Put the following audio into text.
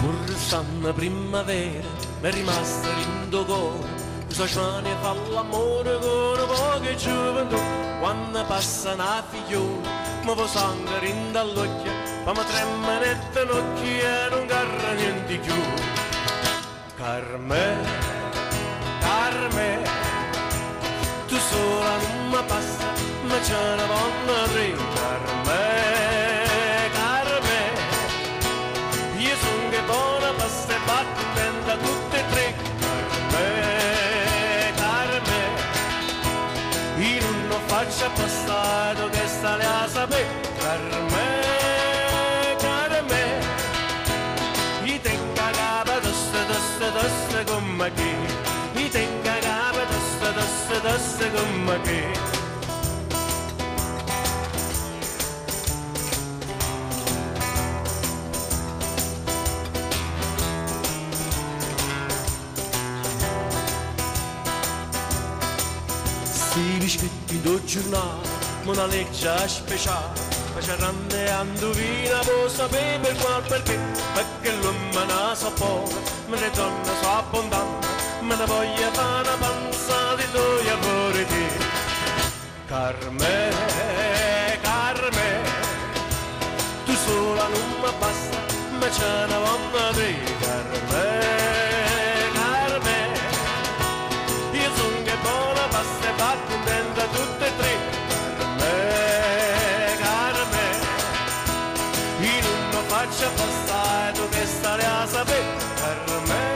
Pur stanno primavera, mi è rimasta rindo cuore, usa ciane fa l'amore con poche gioventù, quando passa una figliola, mi fa sangue rindo all'occhio, ma mi trema nette nocchi e non carra niente più. Carme, Carme, tu sola non mi passa, ma c'è una buona tre. Carme, Carme, io sono che buona pasta e battenta tutte e tre. Carme, Carme, io non faccio passare che sta le a sapere. Carme, Carme, io tengo a capo tosta come che, io tengo a capo tosta come che. Si scritti do giornale, una legge speciale, facciaranne anduvina, può sapere per qual perché, perché l'uomo non sa poco, ma le donne sono abbondanti, ma ne voglio fare una panza di tuoi amori te. Carme, Carme, tu sola non mi basta, ma c'è una buona te. Carme, Carme, io sono che buona pasta e fatto intenda tutte e tre. Carme, Carme, io non mi faccio passare tu che stare a sapere. Carme,